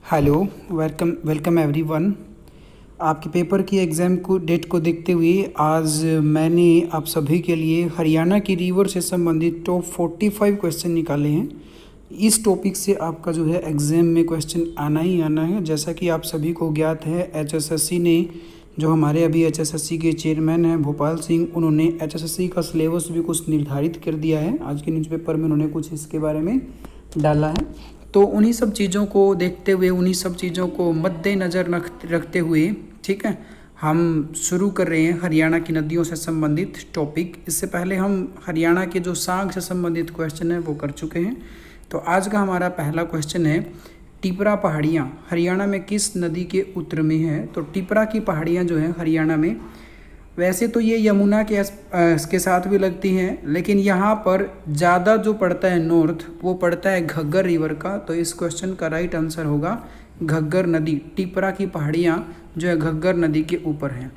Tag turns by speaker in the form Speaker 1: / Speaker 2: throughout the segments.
Speaker 1: Hello, welcome welcome everyone. आपके paper की exam को डेट को देखते हुए आज मैंने आप सभी के लिए हरियाणा की रिवर से संबंधित टॉप 45 क्वेश्चन निकाले हैं। इस टॉपिक से आपका जो है एग्ज़ाम में क्वेश्चन आना ही आना है। जैसा कि आप सभी को ज्ञात है, एचएसएससी ने जो हमारे अभी एचएसएससी के चेयरमैन हैं भोपाल सिंह, उन्होंने एचएसएससी का सिलेबस भी कुछ निर्धारित कर दिया है। आज के न्यूज़पेपर में उन्होंने कुछ इसके बारे में डाला है। तो उन्हीं सब चीज़ों को देखते हुए, उन्हीं सब चीज़ों को मद्देनज़र रखते हुए, ठीक है, हम शुरू कर रहे हैं हरियाणा की नदियों से संबंधित टॉपिक। इससे पहले हम हरियाणा के जो सांग से संबंधित क्वेश्चन है वो कर चुके हैं। तो आज का हमारा पहला क्वेश्चन है, टिपरा पहाड़ियाँ हरियाणा में किस नदी के उत्तर में है? तो टिपरा की पहाड़ियाँ जो हैं हरियाणा में, वैसे तो ये यमुना के साथ भी लगती हैं, लेकिन यहाँ पर ज़्यादा जो पड़ता है नॉर्थ, वो पड़ता है घग्गर रिवर का। तो इस क्वेश्चन का राइट आंसर होगा घग्गर नदी। टिपरा की पहाड़ियाँ जो है घग्गर नदी के ऊपर हैं।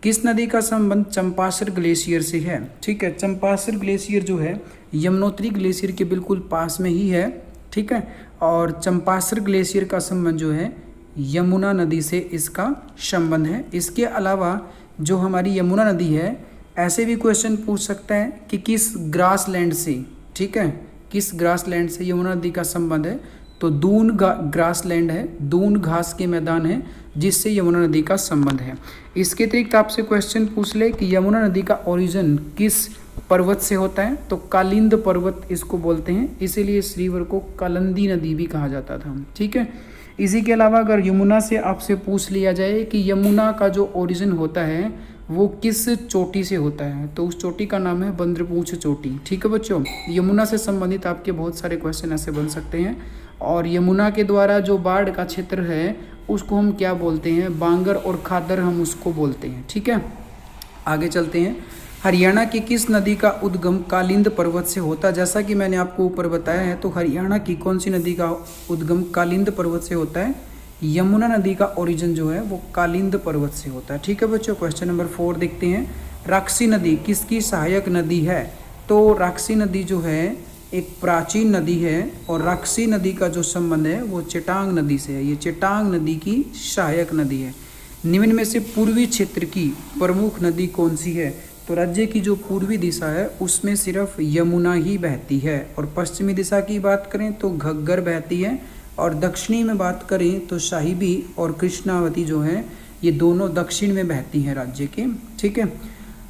Speaker 1: किस नदी का संबंध चंपासर ग्लेशियर से है? ठीक है, चंपासर ग्लेशियर जो है यमुनोत्री ग्लेशियर के बिल्कुल पास में ही है, ठीक है। और चंपासर ग्लेशियर का संबंध जो है यमुना नदी से इसका संबंध है। इसके अलावा जो हमारी यमुना नदी है, ऐसे भी क्वेश्चन पूछ सकता है कि किस ग्रास लैंड से, ठीक है, किस ग्रास लैंड से यमुना नदी का संबंध है? तो दून ग्रास लैंड है, दून घास के मैदान है जिससे यमुना नदी का संबंध है। इसके अतिरिक्त आपसे क्वेश्चन पूछ ले कि यमुना नदी का ओरिजिन किस पर्वत से होता है? तो कालिंद पर्वत इसको बोलते हैं, इसीलिए इस रिवर को कालिंदी नदी भी कहा जाता था, ठीक है। इसी के अलावा अगर यमुना से आपसे पूछ लिया जाए कि यमुना का जो ओरिजिन होता है वो किस चोटी से होता है, तो उस चोटी का नाम है बंद्रपूछ चोटी, ठीक है बच्चों। यमुना से संबंधित आपके बहुत सारे क्वेश्चन ऐसे बन सकते हैं। और यमुना के द्वारा जो बाढ़ का क्षेत्र है उसको हम क्या बोलते हैं? बांगर और खादर हम उसको बोलते हैं, ठीक है। आगे चलते हैं। हरियाणा की किस नदी का उद्गम कालिंद पर्वत से होता है? जैसा कि मैंने आपको ऊपर बताया है, तो हरियाणा की कौन सी नदी का उद्गम कालिंद पर्वत से होता है? यमुना नदी का ओरिजिन जो है वो कालिंद पर्वत से होता है, ठीक है बच्चों। क्वेश्चन नंबर 4 देखते हैं। राक्षसी नदी किसकी सहायक नदी है? तो राक्षसी नदी जो है एक प्राचीन नदी है, और राक्षसी नदी का जो संबंध है वो चिटांग नदी से है। ये चिटांग नदी की सहायक नदी है। निम्न में से पूर्वी क्षेत्र की प्रमुख नदी कौन सी है? तो राज्य की जो पूर्वी दिशा है उसमें सिर्फ यमुना ही बहती है, और पश्चिमी दिशा की बात करें तो घग्गर बहती है, और दक्षिणी में बात करें तो साहिबी और कृष्णावती जो है ये दोनों दक्षिण में बहती हैं राज्य के, ठीक है।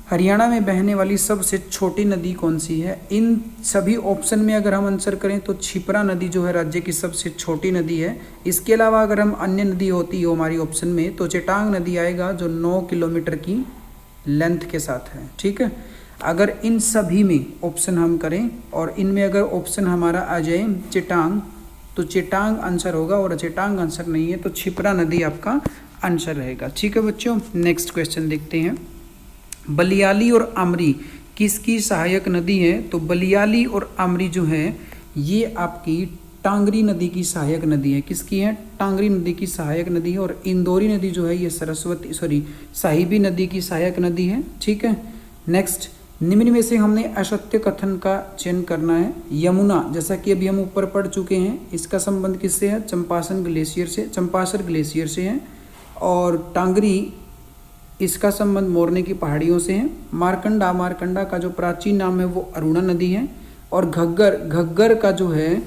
Speaker 1: हरियाणा में बहने वाली सबसे छोटी नदी कौन सी है? इन सभी ऑप्शन में अगर हम आंसर करें तो छिपरा नदी जो है राज्य की सबसे छोटी नदी है। इसके अलावा अगर हम अन्य नदी होती हो हमारी ऑप्शन में, तो चिटांग नदी आएगा जो 9 किलोमीटर की लेंथ के साथ है, ठीक है। अगर इन सभी में ऑप्शन हम करें और इनमें अगर ऑप्शन हमारा आ जाए चिटांग, तो चिटांग आंसर होगा, और चिटांग आंसर नहीं है तो छिपरा नदी आपका आंसर रहेगा, ठीक है बच्चों। नेक्स्ट क्वेश्चन देखते हैं। बलियाली और आमरी किसकी सहायक नदी है? तो बलियाली और आमरी जो है ये आपकी टांगरी नदी की सहायक नदी है। किसकी है? टांगरी नदी की सहायक नदी है। और इंदौरी नदी जो है ये साहिबी नदी की सहायक नदी है, ठीक है। नेक्स्ट, निम्न में से हमने असत्य कथन का चयन करना है। यमुना, जैसा कि अभी हम ऊपर पढ़ चुके हैं, इसका संबंध किससे है? चंपासर ग्लेशियर से है। और टांगरी, इसका संबंध मोरने की पहाड़ियों से है। मारकंडा का जो प्राचीन नाम है वो अरुणा नदी है। और घग्गर का जो है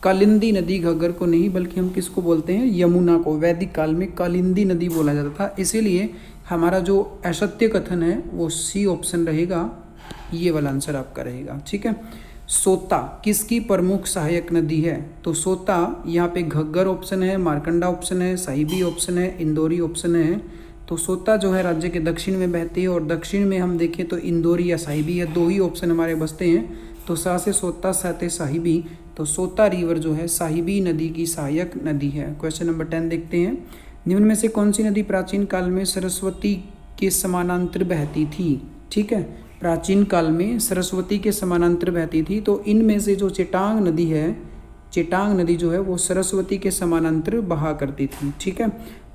Speaker 1: कालिंदी नदी, घग्गर को नहीं बल्कि हम किसको बोलते हैं? यमुना को। वैदिक काल में कालिंदी नदी बोला जाता था, इसीलिए हमारा जो असत्य कथन है वो सी ऑप्शन रहेगा, ये वाला आंसर आपका रहेगा, ठीक है। सोता किसकी प्रमुख सहायक नदी है? तो सोता यहाँ पे घग्गर ऑप्शन है, मारकंडा ऑप्शन है, साहिबी ऑप्शन है, इंदौरी ऑप्शन है। तो सोता जो है राज्य के दक्षिण में बहती है, और दक्षिण में हम देखें तो इंदौरी या साहिबी, या दो ही ऑप्शन हमारे बचते हैं। तो सा से सोता, साते साहिबी, तो सोता रिवर जो है साहिबी नदी की सहायक नदी है। क्वेश्चन नंबर 10 देखते हैं। निम्न में से कौन सी नदी प्राचीन काल में सरस्वती के समानांतर बहती थी? ठीक है, प्राचीन काल में सरस्वती के समानांतर बहती थी। तो इनमें से जो चिटांग नदी है, चिटांग नदी जो है वो सरस्वती के समानांतर बहा करती थी, ठीक है।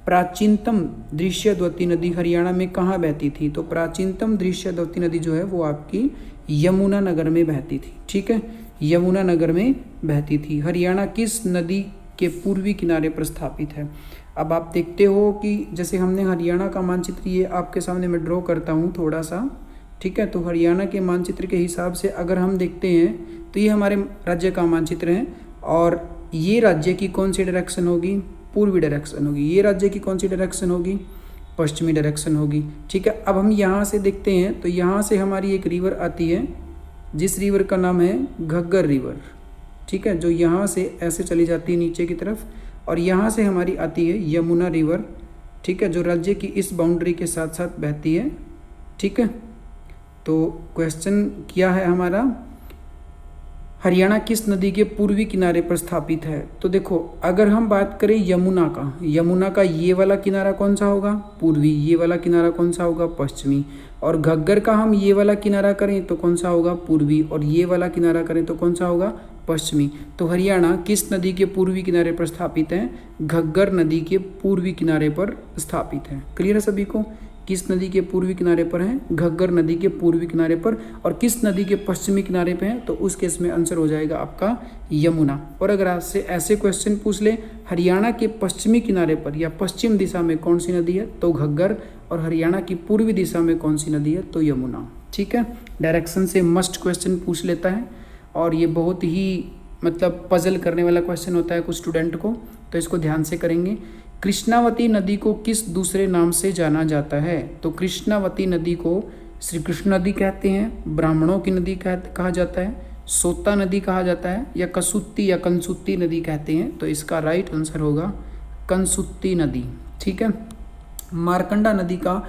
Speaker 1: प्राचीनतम दृश्यद्वती नदी हरियाणा में कहाँ बहती थी? तो प्राचीनतम दृश्यद्वती नदी जो है वो आपकी यमुनानगर में बहती थी, ठीक है, यमुनानगर में बहती थी। हरियाणा किस नदी के पूर्वी किनारे पर स्थापित है। अब आप देखते हो कि जैसे हमने हरियाणा का मानचित्र ये आपके सामने मैं ड्रॉ करता हूँ थोड़ा सा, ठीक है। तो हरियाणा के मानचित्र के हिसाब से अगर हम देखते हैं तो ये हमारे राज्य का मानचित्र है और ये राज्य की कौन सी डायरेक्शन होगी, पूर्वी डायरेक्शन होगी। ये राज्य की कौन सी डायरेक्शन होगी, पश्चिमी डायरेक्शन होगी, ठीक है। अब हम यहाँ से देखते हैं तो यहाँ से हमारी एक रिवर आती है जिस रिवर का नाम है घग्गर रिवर, ठीक है, जो यहाँ से ऐसे चली जाती है नीचे की तरफ और यहाँ से हमारी आती है यमुना रिवर, ठीक है, जो राज्य की इस बाउंड्री के साथ साथ बहती है, ठीक है। तो क्वेश्चन क्या है हमारा, हरियाणा किस नदी के पूर्वी किनारे पर स्थापित है। तो देखो अगर हम बात करें यमुना का ये वाला किनारा कौन सा होगा, पूर्वी, ये वाला किनारा कौन सा होगा, पश्चिमी, और घग्गर का हम ये वाला किनारा करें तो कौन सा होगा, पूर्वी, और ये वाला किनारा करें तो कौन सा होगा, पश्चिमी। तो हरियाणा किस नदी के पूर्वी किनारे पर स्थापित है, घग्गर नदी के पूर्वी किनारे पर स्थापित है। क्लियर है सभी को, किस नदी के पूर्वी किनारे पर है, घग्गर नदी के पूर्वी किनारे पर, और किस नदी के पश्चिमी किनारे पे है, तो उस केस में आंसर हो जाएगा आपका यमुना। और अगर आपसे ऐसे क्वेश्चन पूछ ले हरियाणा के पश्चिमी किनारे पर या पश्चिम दिशा में कौन सी नदी है, तो घग्गर, और हरियाणा की पूर्वी दिशा में कौन सी नदी है, तो यमुना, ठीक है। डायरेक्शन से मस्ट क्वेश्चन पूछ लेता है और ये बहुत ही मतलब पजल करने वाला क्वेश्चन होता है कुछ स्टूडेंट को, तो इसको ध्यान से करेंगे। कृष्णावती नदी को किस दूसरे नाम से जाना जाता है, तो कृष्णावती नदी को श्री कृष्ण नदी कहते हैं, ब्राह्मणों की नदी कहा जाता है, सोता नदी कहा जाता है, या कसूती या कंसुत्ती नदी कहते हैं। तो इसका राइट आंसर होगा कंसुत्ती नदी, ठीक है। मारकंडा नदी का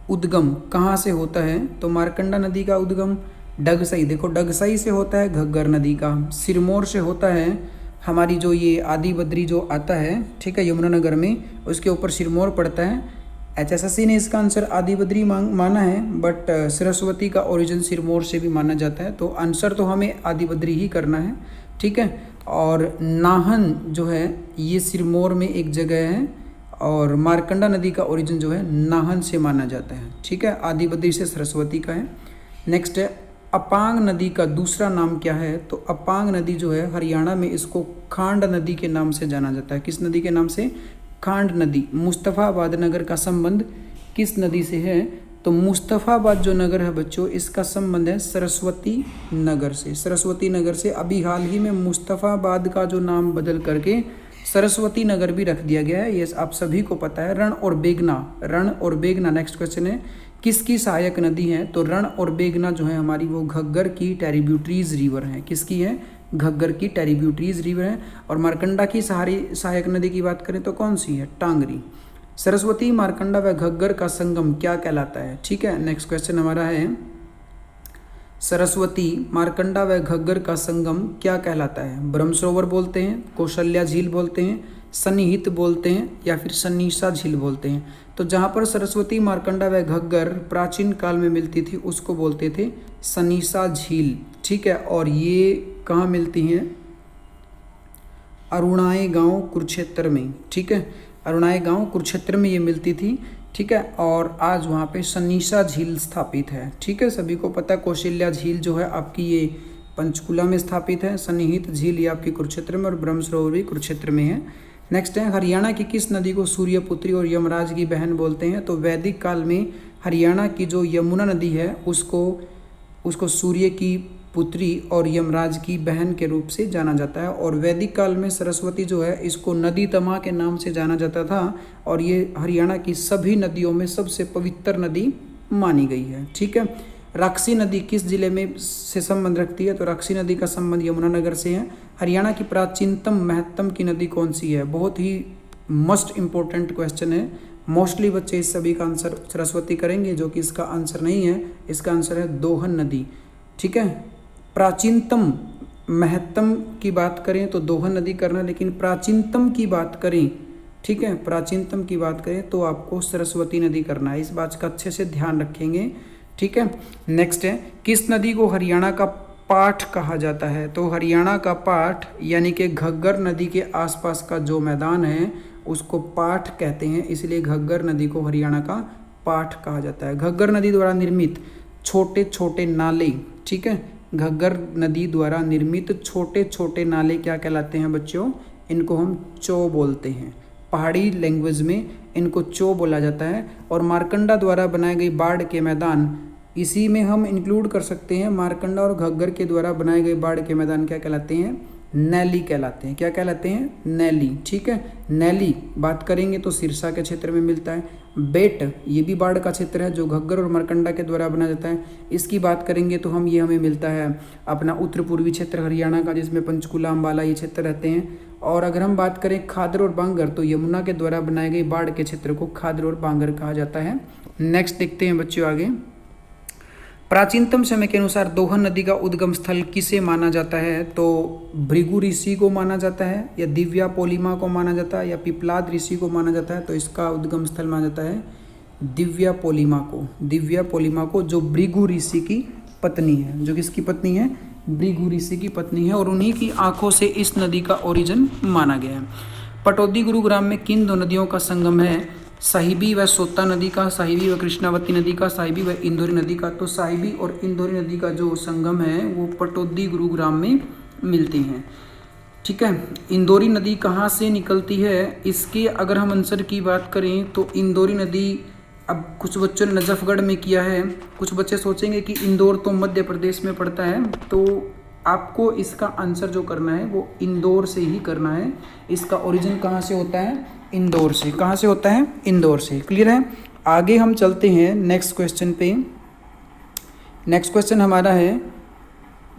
Speaker 1: उद्गम कहाँ से होता है, तो मारकंडा नदी का उद्गम डगसई, देखो डगसई से होता है घग्गर नदी का, सिरमौर से होता है, हमारी जो ये आदि बद्री जो आता है, ठीक है, यमुनानगर में, उसके ऊपर सिरमौर पड़ता है। HSSC ने इसका आंसर आदि बद्री माना है, बट सरस्वती का ओरिजिन सिरमौर से भी माना जाता है, तो आंसर तो हमें आदि बद्री ही करना है, ठीक है। और नाहन जो है ये सिरमौर में एक जगह है और मारकंडा नदी का ओरिजिन जो है नाहन से माना जाता है, ठीक है, आदि बद्री से सरस्वती का है। नेक्स्ट है अपांग नदी का दूसरा नाम क्या है, तो अपांग नदी जो है हरियाणा में इसको खांड नदी के नाम से जाना जाता है। किस नदी के नाम से, खांड नदी। मुस्तफ़ाबाद नगर का संबंध किस नदी से है, तो मुस्तफ़ाबाद जो नगर है बच्चों, इसका संबंध है सरस्वती नगर से। सरस्वती नगर से अभी हाल ही में मुस्तफ़ाबाद का जो नाम बदल करके सरस्वती नगर भी रख दिया गया है, ये आप सभी को पता है। रण और बेगना, नेक्स्ट क्वेश्चन है किसकी सहायक नदी है, तो रण और बेगना जो है हमारी वो घग्गर की ट्रिब्यूटरीज रिवर है। किसकी है, घग्गर की ट्रिब्यूटरीज रिवर है। और मारकंडा की सहायक नदी की बात करें तो कौन सी है, टांगरी। सरस्वती, मारकंडा व घग्गर का संगम क्या कहलाता है, ठीक है। नेक्स्ट क्वेश्चन हमारा है सरस्वती, मारकंडा व घग्गर का संगम क्या कहलाता है, ब्रह्मसरोवर बोलते हैं, कौशल्या झील बोलते हैं, सन्निहित बोलते हैं, या फिर सन्निसा झील बोलते हैं। तो जहाँ पर सरस्वती, मारकंडा व घग्गर प्राचीन काल में मिलती थी उसको बोलते थे सन्निसा झील, ठीक है। और ये कहाँ मिलती हैं, अरुणाई गांव कुरुक्षेत्र में, ठीक है, अरुणाई गांव कुरुक्षेत्र में ये मिलती थी, ठीक है। और आज वहाँ पे सन्निसा झील स्थापित है, ठीक है। सभी को पता कौशल्या झील जो है आपकी ये पंचकुला में स्थापित है, सन्निहित झील ये आपकी कुरुक्षेत्र में, और ब्रह्मसरोवर भी कुरुक्षेत्र में है। नेक्स्ट है हरियाणा की किस नदी को सूर्यपुत्री और यमराज की बहन बोलते हैं, तो वैदिक काल में हरियाणा की जो यमुना नदी है उसको सूर्य की पुत्री और यमराज की बहन के रूप से जाना जाता है। और वैदिक काल में सरस्वती जो है इसको नदी तमा के नाम से जाना जाता था, और ये हरियाणा की सभी नदियों में सबसे पवित्र नदी मानी गई है, ठीक है। राक्षी नदी किस जिले में से संबंध रखती है, तो राक्षी नदी का संबंध यमुनानगर से है। हरियाणा की प्राचीनतम महत्तम की नदी कौन सी है, बहुत ही मोस्ट इम्पोर्टेंट क्वेश्चन है। मोस्टली बच्चे इस सभी का आंसर सरस्वती करेंगे, जो कि इसका आंसर नहीं है, इसका आंसर है दोहन नदी, ठीक है। प्राचीनतम महत्तम की बात करें तो दोहन नदी करना, लेकिन प्राचीनतम की बात करें, ठीक है, प्राचीनतम की बात करें तो आपको सरस्वती नदी करना है। इस बात का अच्छे से ध्यान रखेंगे, ठीक है। नेक्स्ट है किस नदी को हरियाणा का पाठ कहा जाता है, तो हरियाणा का पाठ यानी कि घग्गर नदी के आसपास का जो मैदान है उसको पाठ कहते हैं, इसलिए घग्गर नदी को हरियाणा का पाठ कहा जाता है। घग्गर नदी द्वारा निर्मित छोटे छोटे नाले, ठीक है, घग्गर नदी द्वारा निर्मित छोटे छोटे नाले क्या कहलाते हैं बच्चों, इनको हम चो बोलते हैं। पहाड़ी लैंग्वेज में इनको चो बोला जाता है। और मारकंडा द्वारा बनाए गए बाढ़ के मैदान, इसी में हम इंक्लूड कर सकते हैं मारकंडा और घग्गर के द्वारा बनाए गए बाढ़ के मैदान क्या कहलाते हैं? नैली कहलाते हैं। क्या कहलाते हैं? नैली। ठीक है, नैली बात करेंगे तो सिरसा के क्षेत्र में मिलता है। बेट ये भी बाढ़ का क्षेत्र है जो घग्गर और मारकंडा के द्वारा बनाया जाता है। इसकी बात करेंगे तो हमें मिलता है अपना उत्तर पूर्वी क्षेत्र हरियाणा का, जिसमें पंचकुला अम्बाला ये क्षेत्र रहते हैं। और अगर हम बात करें खादर और बांगर, तो यमुना के द्वारा बनाए गए बाढ़ के क्षेत्र को खादर और बांगर कहा जाता है। नेक्स्ट देखते हैं बच्चों आगे। प्राचीनतम समय के अनुसार दोहन नदी का उद्गम स्थल किसे माना जाता है? तो भृगु ऋषि को माना जाता है, या दिव्या पोलिमा को माना जाता है, या पिपलाद ऋषि को माना जाता है। तो इसका उद्गम स्थल माना जाता है दिव्या पोलिमा को। दिव्या पोलिमा को, जो भृगु ऋषि की पत्नी है। जो किसकी पत्नी है? भृगु ऋषि की पत्नी है। और उन्हीं की आंखों से इस नदी का ओरिजिन माना गया है। पटौदी गुरुग्राम में किन दो नदियों का संगम है? साहिबी व सोता नदी का, साहिबी व कृष्णावती नदी का, साहिबी व इंदौरी नदी का। तो साहिबी और इंदौरी नदी का जो संगम है वो पटौदी गुरुग्राम में मिलती हैं। ठीक है, इंदौरी नदी कहाँ से निकलती है? इसके अगर हम आंसर की बात करें तो इंदौरी नदी, अब कुछ बच्चों ने नजफगढ़ में किया है, कुछ बच्चे सोचेंगे कि इंदौर तो मध्य प्रदेश में पड़ता है, तो आपको इसका आंसर जो करना है वो इंदौर से ही करना है। इसका ओरिजिन कहाँ से होता है? इंदौर से। कहाँ से होता है? इंदौर से। क्लियर है? आगे हम चलते हैं नेक्स्ट क्वेश्चन पे। नेक्स्ट क्वेश्चन हमारा है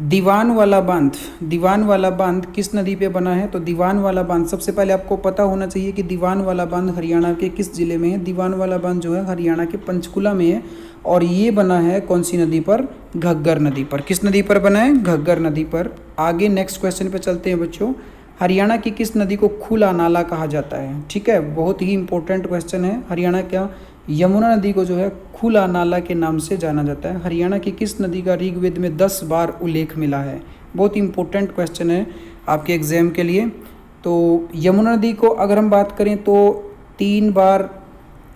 Speaker 1: दीवान वाला बांध। दीवान वाला बांध किस नदी पे बना है? तो दीवान वाला बांध, सबसे पहले आपको पता होना चाहिए कि दीवान वाला बांध हरियाणा के किस जिले में है। दीवान वाला बांध जो है हरियाणा के पंचकुला में है। और ये बना है कौन सी नदी पर? घग्गर नदी पर। किस नदी पर बना है? घग्गर नदी पर। आगे नेक्स्ट क्वेश्चन पे चलते हैं बच्चों। हरियाणा की किस नदी को खुला नाला कहा जाता है? ठीक है, बहुत ही इंपॉर्टेंट क्वेश्चन है। हरियाणा क्या? यमुना नदी को जो है खुला नाला के नाम से जाना जाता है। हरियाणा की किस नदी का ऋग्वेद में 10 बार उल्लेख मिला है? बहुत इंपॉर्टेंट क्वेश्चन है आपके एग्जाम के लिए। तो यमुना नदी को अगर हम बात करें तो 3 बार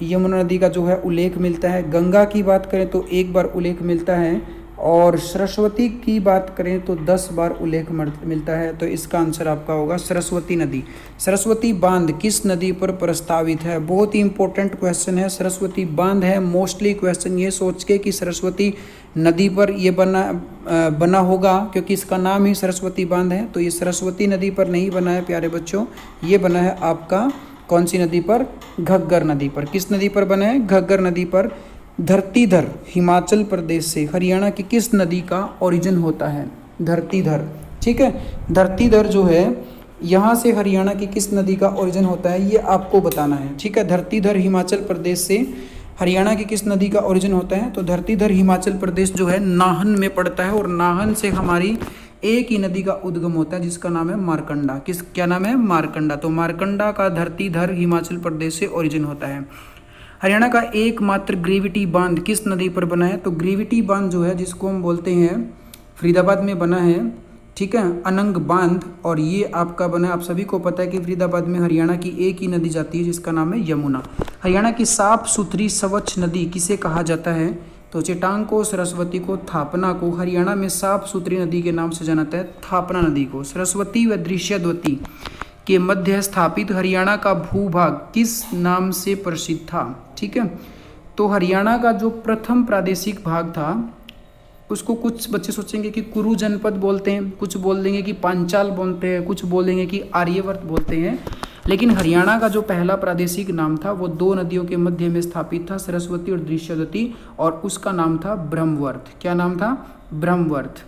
Speaker 1: यमुना नदी का जो है उल्लेख मिलता है। गंगा की बात करें तो 1 बार उल्लेख मिलता है। और सरस्वती की बात करें तो 10 बार उल्लेख मिलता है। तो इसका आंसर आपका होगा सरस्वती नदी। सरस्वती बांध किस नदी पर प्रस्तावित है? बहुत ही इंपॉर्टेंट क्वेश्चन है। सरस्वती बांध है। मोस्टली क्वेश्चन ये सोच के कि सरस्वती नदी पर ये बना होगा क्योंकि इसका नाम ही सरस्वती बांध है। तो ये सरस्वती नदी पर नहीं बना है प्यारे बच्चों, ये बना है आपका कौन सी नदी पर? घग्गर नदी पर। किस नदी पर बना है? घग्गर नदी पर। धरतीधर हिमाचल प्रदेश से हरियाणा की किस नदी का ओरिजिन होता है? धरतीधर। ठीक है, धरतीधर जो है यहाँ से हरियाणा की किस नदी का ओरिजिन होता है ये आपको बताना है। ठीक है, धरतीधर हिमाचल प्रदेश से हरियाणा की किस नदी का ओरिजिन होता है? तो धरतीधर हिमाचल प्रदेश जो है नाहन में पड़ता है। और नाहन से हमारी एक ही नदी का उद्गम होता है जिसका नाम है मारकंडा। क्या नाम है? मारकंडा। तो मारकंडा का धरतीधर हिमाचल प्रदेश से ओरिजिन होता है। हरियाणा का एकमात्र ग्रेविटी बांध किस नदी पर बना है? तो ग्रेविटी बांध जो है जिसको हम बोलते हैं फरीदाबाद में बना है। ठीक है, अनंग बांध। और ये आपका बना है, आप सभी को पता है कि फरीदाबाद में हरियाणा की एक ही नदी जाती है जिसका नाम है यमुना। हरियाणा की साफ सुथरी स्वच्छ नदी किसे कहा जाता है? तो चेटांग को, सरस्वती को, थापना को। हरियाणा में साफ सुथरी नदी के नाम से जाना जाता है थापना नदी को। सरस्वती व दृश्यद्वती के मध्य स्थापित हरियाणा का भूभाग किस नाम से प्रसिद्ध था? ठीक है, तो हरियाणा का जो प्रथम प्रादेशिक भाग था उसको कुछ बच्चे सोचेंगे कि कुरु जनपद बोलते हैं, कुछ बोल देंगे कि पांचाल बोलते हैं, कुछ बोल देंगे कि आर्यवर्त बोलते हैं। लेकिन हरियाणा का जो पहला प्रादेशिक नाम था वो 2 नदियों के मध्य में स्थापित था, सरस्वती और दृश्यवती, और उसका नाम था ब्रह्मवर्त। क्या नाम था? ब्रह्मवर्त।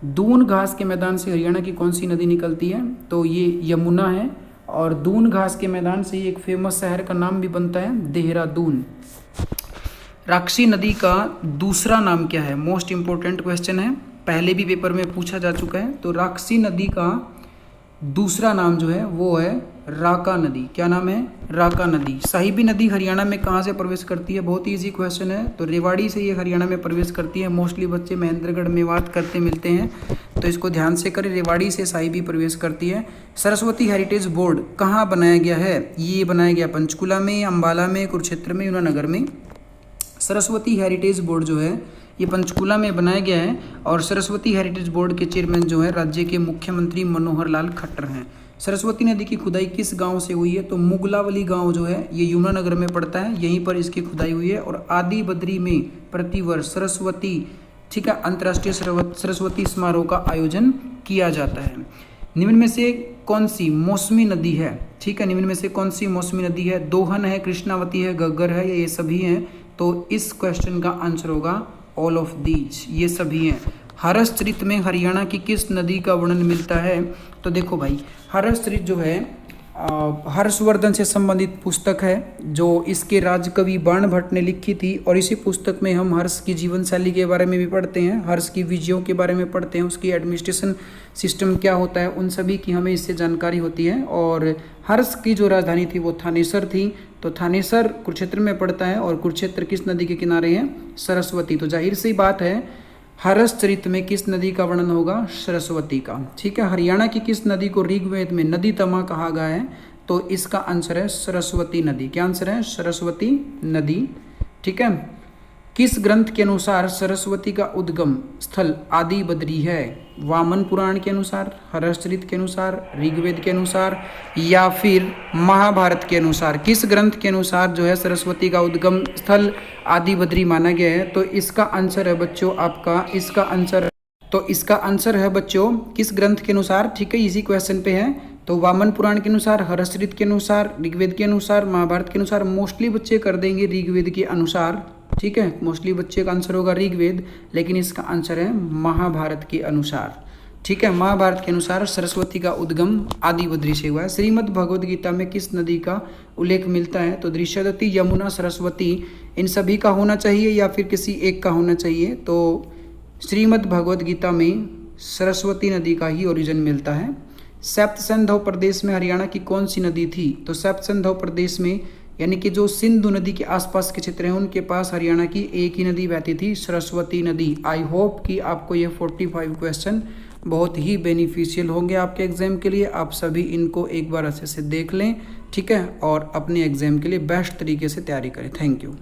Speaker 1: दून घास के मैदान से हरियाणा की कौन सी नदी निकलती है? तो ये यमुना है। और दून घास के मैदान से एक फेमस शहर का नाम भी बनता है देहरादून। राक्षसी नदी का दूसरा नाम क्या है? मोस्ट इंपोर्टेंट क्वेश्चन है, पहले भी पेपर में पूछा जा चुका है। तो राक्षसी नदी का दूसरा नाम जो है वो है राका नदी। क्या नाम है? राका नदी। साहिबी नदी हरियाणा में कहाँ से प्रवेश करती है? बहुत ईजी क्वेश्चन है। तो रेवाड़ी से ये हरियाणा में प्रवेश करती है। मोस्टली बच्चे महेंद्रगढ़ मेवात करते मिलते हैं, तो इसको ध्यान से करें। रेवाड़ी से साहिबी प्रवेश करती है। सरस्वती हेरिटेज बोर्ड कहाँ बनाया गया है? ये बनाया गया पंचकुला में, अम्बाला में, कुरुक्षेत्र में, यमुनानगर में। सरस्वती हेरिटेज बोर्ड जो है ये पंचकुला में बनाया गया है। और सरस्वती हेरिटेज बोर्ड के चेयरमैन जो है राज्य के मुख्यमंत्री मनोहर लाल खट्टर हैं। सरस्वती नदी की खुदाई किस गांव से हुई है? तो मुगलावली गांव जो है ये यमुनानगर में पड़ता है, यहीं पर इसकी खुदाई हुई है। और आदि बद्री में प्रतिवर्ष सरस्वती, ठीक है, अंतर्राष्ट्रीय सरस्वती समारोह का आयोजन किया जाता है। निम्न में से कौन सी मौसमी नदी है? ठीक है, निम्न में से कौन सी मौसमी नदी है? दोहन है, कृष्णावती है, घग्गर है, ये सभी हैं। तो इस क्वेश्चन का आंसर होगा ऑल ऑफ दीज, ये सभी हैं। हर्षचरित में हरियाणा की किस नदी का वर्णन मिलता है? तो देखो भाई, हर्षचरित जो है हर्षवर्धन से संबंधित पुस्तक है, जो इसके राजकवि बाणभट्ट ने लिखी थी। और इसी पुस्तक में हम हर्ष की जीवन शैली के बारे में भी पढ़ते हैं, हर्ष की विजयों के बारे में पढ़ते हैं, उसकी एडमिनिस्ट्रेशन सिस्टम क्या होता है, उन सभी की हमें इससे जानकारी होती है। और हर्ष की जो राजधानी थी वो थानेसर थी। तो थानेसर कुरुक्षेत्र में पड़ता है, और कुरुक्षेत्र किस नदी के किनारे है? सरस्वती। तो जाहिर सी बात है हर्षचरित में किस नदी का वर्णन होगा? सरस्वती का। ठीक है, हरियाणा की किस नदी को ऋग्वेद में नदी तमा कहा गया है? तो इसका आंसर है सरस्वती नदी। क्या आंसर है? सरस्वती नदी। ठीक है, किस ग्रंथ के अनुसार सरस्वती का उद्गम स्थल आदि बद्री है? वामन पुराण के अनुसार, हर्षचरित के अनुसार, ऋग्वेद के अनुसार, या फिर महाभारत के अनुसार? किस ग्रंथ के अनुसार जो है सरस्वती का उद्गम स्थल आदि बद्री माना गया है? तो इसका आंसर है बच्चों आपका, इसका आंसर है बच्चों किस ग्रंथ के अनुसार? ठीक है, इसी क्वेश्चन पे है। तो वामन पुराण के अनुसार, हर्षचरित के अनुसार, ऋग्वेद के अनुसार, महाभारत के अनुसार। मोस्टली बच्चे कर देंगे ऋग्वेद के अनुसार। ठीक है, मोस्टली बच्चे का आंसर होगा ऋग्वेद, लेकिन इसका आंसर है महाभारत के अनुसार। ठीक है, महाभारत के अनुसार सरस्वती का उद्गम आदि बद्री से हुआ है। श्रीमद् भगवद गीता में किस नदी का उल्लेख मिलता है? तो दृश्यवती, यमुना, सरस्वती, इन सभी का होना चाहिए या फिर किसी एक का होना चाहिए? तो श्रीमद् भगवद गीता में सरस्वती नदी का ही ओरिजिन मिलता है। सप्त सिंधु प्रदेश में हरियाणा की कौन सी नदी थी? तो सप्त सिंधु प्रदेश में यानी कि जो सिंधु नदी के आसपास के क्षेत्र हैं उनके पास हरियाणा की एक ही नदी बहती थी, सरस्वती नदी। आई होप कि आपको ये 45 क्वेश्चन बहुत ही बेनिफिशियल होंगे आपके एग्जाम के लिए। आप सभी इनको एक बार अच्छे से देख लें, ठीक है, और अपने एग्जाम के लिए बेस्ट तरीके से तैयारी करें। Thank you.